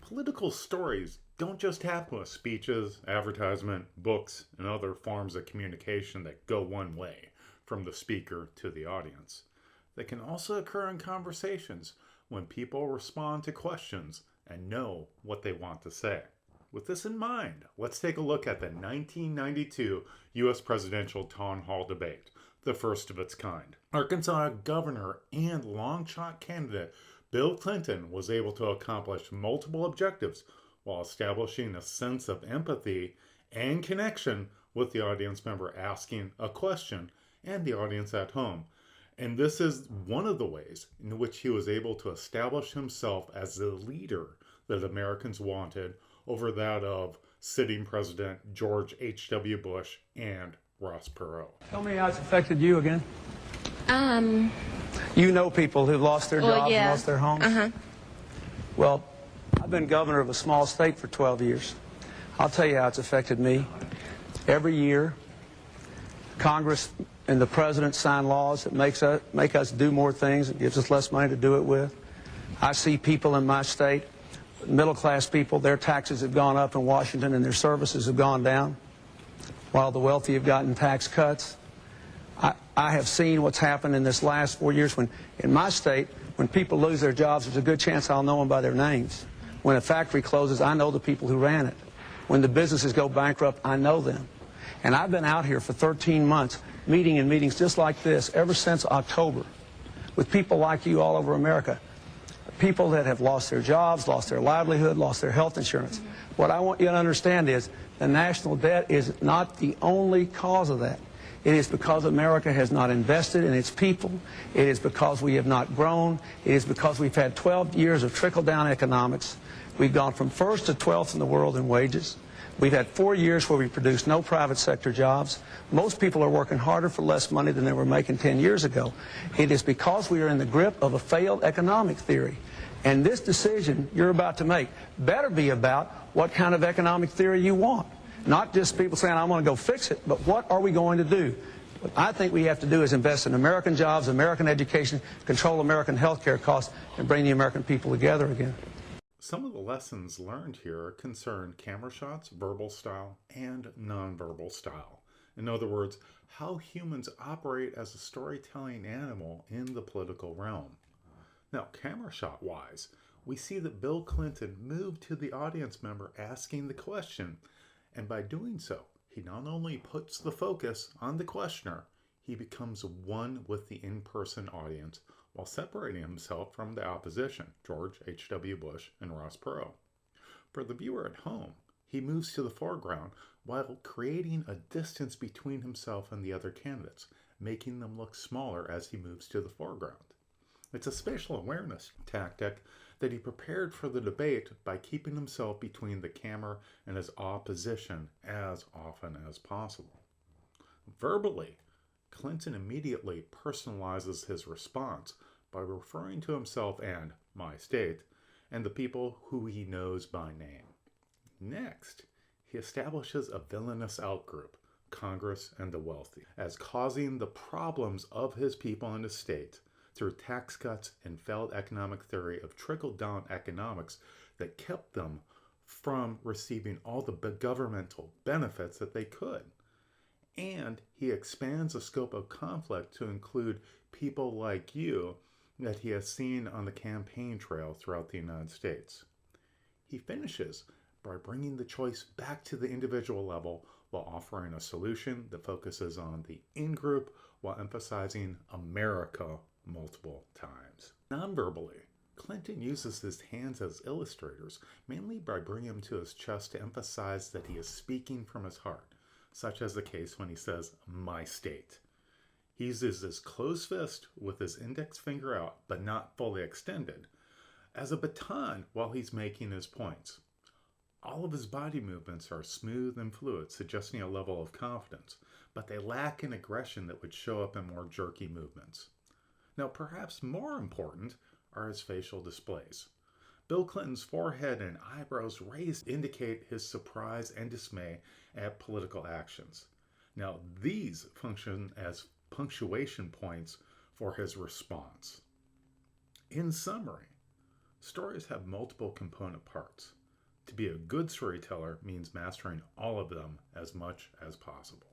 Political stories don't just happen with speeches, advertisement, books, and other forms of communication that go one way, from the speaker to the audience. They can also occur in conversations when people respond to questions and know what they want to say. With this in mind, let's take a look at the 1992 U.S. presidential town hall debate, the first of its kind. Arkansas governor and long shot candidate Bill Clinton was able to accomplish multiple objectives while establishing a sense of empathy and connection with the audience member asking a question and the audience at home. And this is one of the ways in which he was able to establish himself as the leader that Americans wanted over that of sitting President George H.W. Bush and Ross Perot. Tell me how it's affected you again. You know people who've lost their jobs and lost their homes? Well, I've been governor of a small state for 12 years. I'll tell you how it's affected me. Every year, Congress and the President sign laws that make us do more things and gives us less money to do it with. I see people in my state, middle-class people, their taxes have gone up in Washington and their services have gone down, while the wealthy have gotten tax cuts. I have seen what's happened in this last 4 years when, in my state, when people lose their jobs, there's a good chance I'll know them by their names. When a factory closes, I know the people who ran it. When the businesses go bankrupt, I know them. And I've been out here for 13 months, meeting in meetings just like this ever since October, with people like you all over America. People that have lost their jobs, lost their livelihood, lost their health insurance. What I want you to understand is the national debt is not the only cause of that. It is because America has not invested in its people. It is because we have not grown. It is because we've had 12 years of trickle-down economics. We've gone from 1st to 12th in the world in wages. We've had 4 years where we produced no private sector jobs. Most people are working harder for less money than they were making 10 years ago. It is because we are in the grip of a failed economic theory. And this decision you're about to make better be about what kind of economic theory you want. Not just people saying, I want to go fix it, but what are we going to do? What I think we have to do is invest in American jobs, American education, control American health care costs, and bring the American people together again. Some of the lessons learned here concern camera shots, verbal style, and nonverbal style. In other words, how humans operate as a storytelling animal in the political realm. Now, camera shot wise, we see that Bill Clinton moved to the audience member asking the question, and by doing so, he not only puts the focus on the questioner, he becomes one with the in-person audience while separating himself from the opposition, George H.W. Bush and Ross Perot. For the viewer at home, he moves to the foreground while creating a distance between himself and the other candidates, making them look smaller as he moves to the foreground. It's a spatial awareness tactic that he prepared for the debate by keeping himself between the camera and his opposition as often as possible. Verbally, Clinton immediately personalizes his response by referring to himself and my state and the people who he knows by name. Next, he establishes a villainous outgroup, Congress and the wealthy, as causing the problems of his people and his state through tax cuts and failed economic theory of trickle-down economics that kept them from receiving all the governmental benefits that they could. And he expands the scope of conflict to include people like you that he has seen on the campaign trail throughout the United States. He finishes by bringing the choice back to the individual level while offering a solution that focuses on the in-group while emphasizing America multiple times. Non-verbally, Clinton uses his hands as illustrators, mainly by bringing them to his chest to emphasize that he is speaking from his heart, such as the case when he says, my state. He uses his closed fist with his index finger out, but not fully extended, as a baton while he's making his points. All of his body movements are smooth and fluid, suggesting a level of confidence, but they lack an aggression that would show up in more jerky movements. Now, perhaps more important are his facial displays. Bill Clinton's forehead and eyebrows raised indicate his surprise and dismay at political actions. Now, these function as punctuation points for his response. In summary, stories have multiple component parts. To be a good storyteller means mastering all of them as much as possible.